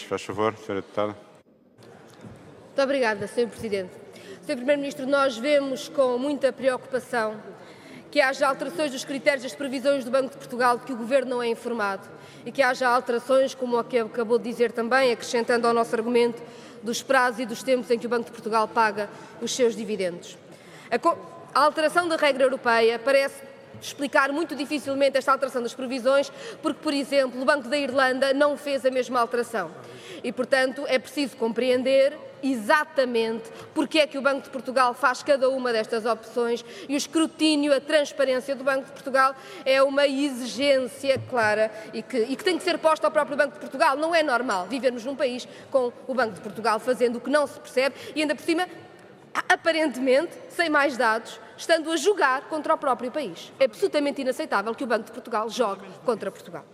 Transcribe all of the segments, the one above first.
Primeiro-Ministro. Faz favor, Sra. Deputada. Muito obrigada, Sr. Presidente. Sr. Primeiro-Ministro, nós vemos com muita preocupação que haja alterações dos critérios das previsões do Banco de Portugal de que o Governo não é informado e que haja alterações, como a que acabou de dizer também, acrescentando ao nosso argumento, dos prazos e dos tempos em que o Banco de Portugal paga os seus dividendos. A alteração da regra europeia parece explicar muito dificilmente esta alteração das previsões, porque, por exemplo, o Banco da Irlanda não fez a mesma alteração. E, portanto, é preciso compreender exatamente porque é que o Banco de Portugal faz cada uma destas opções e o escrutínio, a transparência do Banco de Portugal é uma exigência clara e que tem que ser posta ao próprio Banco de Portugal. Não é normal vivermos num país com o Banco de Portugal fazendo o que não se percebe e ainda por cima, aparentemente, sem mais dados, estando a jogar contra o próprio país. É absolutamente inaceitável que o Banco de Portugal jogue contra Portugal.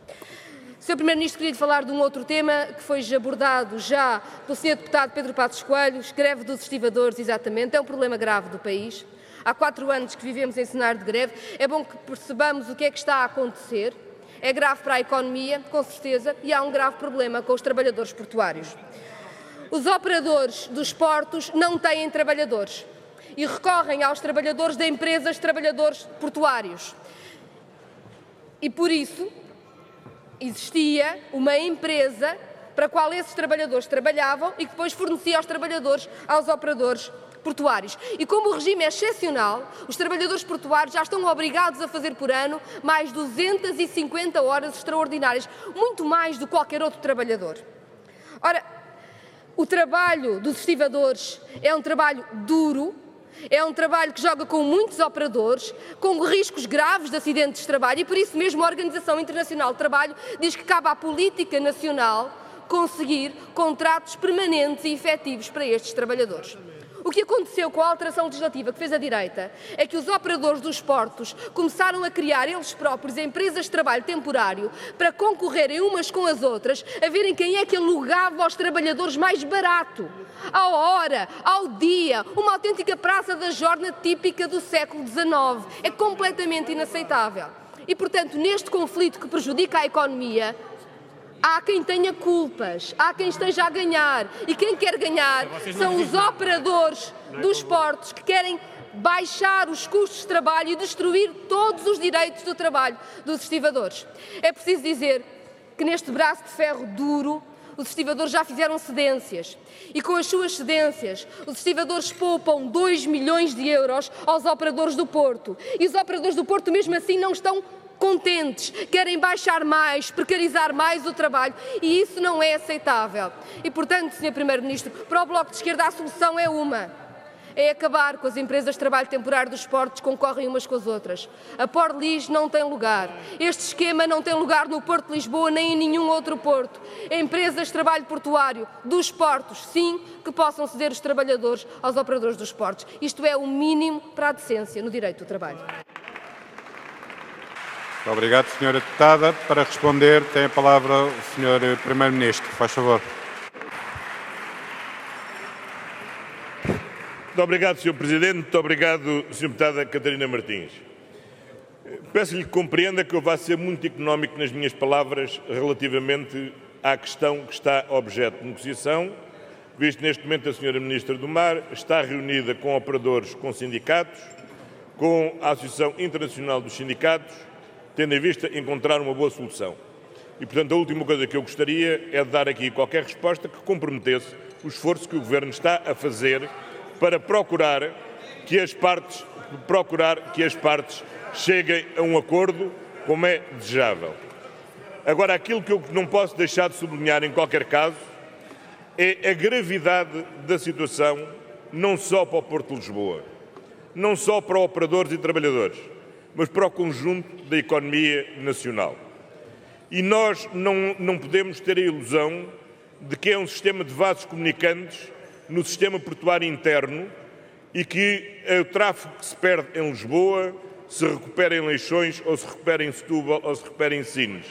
Sr. Primeiro-Ministro, queria falar de um outro tema que foi abordado já pelo Sr. Deputado Pedro Passos Coelho, greve dos estivadores, exatamente, é um problema grave do país. Há 4 anos que vivemos em cenário de greve, é bom que percebamos o que é que está a acontecer. É grave para a economia, com certeza, e há um grave problema com os trabalhadores portuários. Os operadores dos portos não têm trabalhadores e recorrem aos trabalhadores de empresas de trabalhadores portuários. E por isso existia uma empresa para a qual esses trabalhadores trabalhavam e que depois fornecia aos trabalhadores, aos operadores portuários. E como o regime é excepcional, os trabalhadores portuários já estão obrigados a fazer por ano mais 250 horas extraordinárias, muito mais do que qualquer outro trabalhador. Ora, o trabalho dos estivadores é um trabalho duro, é um trabalho que joga com muitos operadores, com riscos graves de acidentes de trabalho e por isso mesmo a Organização Internacional do Trabalho diz que cabe à política nacional conseguir contratos permanentes e efetivos para estes trabalhadores. O que aconteceu com a alteração legislativa que fez a direita é que os operadores dos portos começaram a criar eles próprios empresas de trabalho temporário para concorrerem umas com as outras, a verem quem é que alugava aos trabalhadores mais barato, à hora, ao dia, uma autêntica praça da jornada típica do século XIX. É completamente inaceitável. E, portanto, neste conflito que prejudica a economia, há quem tenha culpas, há quem esteja a ganhar e quem quer ganhar são os operadores dos portos que querem baixar os custos de trabalho e destruir todos os direitos do trabalho dos estivadores. É preciso dizer que neste braço de ferro duro os estivadores já fizeram cedências e com as suas cedências os estivadores poupam 2 milhões de euros aos operadores do Porto e os operadores do Porto mesmo assim não estão contentes, querem baixar mais, precarizar mais o trabalho e isso não é aceitável. E, portanto, Sr. Primeiro-Ministro, para o Bloco de Esquerda a solução é uma. É acabar com as empresas de trabalho temporário dos portos que concorrem umas com as outras. A Portlis não tem lugar. Este esquema não tem lugar no Porto de Lisboa nem em nenhum outro porto. Empresas de trabalho portuário dos portos, sim, que possam ceder os trabalhadores aos operadores dos portos. Isto é o mínimo para a decência no direito do trabalho. Muito obrigado, Sra. Deputada. Para responder, tem a palavra o Sr. Primeiro-Ministro. Faz favor. Muito obrigado, Sr. Presidente. Muito obrigado, Sra. Deputada Catarina Martins. Peço-lhe que compreenda que eu vá ser muito económico nas minhas palavras relativamente à questão que está objeto de negociação, visto neste momento a Sra. Ministra do Mar está reunida com operadores, com sindicatos, com a Associação Internacional dos Sindicatos, tendo em vista encontrar uma boa solução. E, portanto, a última coisa que eu gostaria é de dar aqui qualquer resposta que comprometesse o esforço que o Governo está a fazer para procurar que as partes cheguem a um acordo como é desejável. Agora, aquilo que eu não posso deixar de sublinhar em qualquer caso é a gravidade da situação, não só para o Porto de Lisboa, não só para operadores e trabalhadores, mas para o conjunto da economia nacional. E nós não podemos ter a ilusão de que é um sistema de vasos comunicantes no sistema portuário interno e que o tráfego que se perde em Lisboa se recupera em Leixões, ou se recupera em Setúbal, ou se recupera em Sines.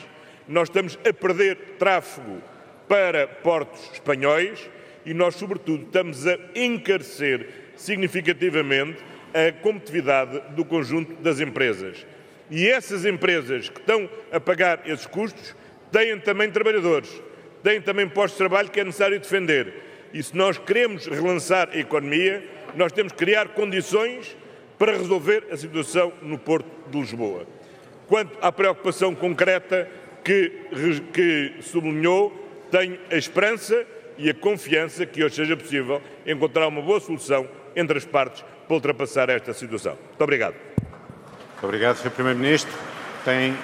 Nós estamos a perder tráfego para portos espanhóis e nós, sobretudo, estamos a encarecer significativamente a competitividade do conjunto das empresas. E essas empresas que estão a pagar esses custos têm também trabalhadores, têm também postos de trabalho que é necessário defender. E se nós queremos relançar a economia, nós temos que criar condições para resolver a situação no Porto de Lisboa. Quanto à preocupação concreta que sublinhou, tenho a esperança e a confiança que hoje seja possível encontrar uma boa solução entre as partes para ultrapassar esta situação. Muito obrigado. Muito obrigado, Sr. Primeiro-Ministro. Tem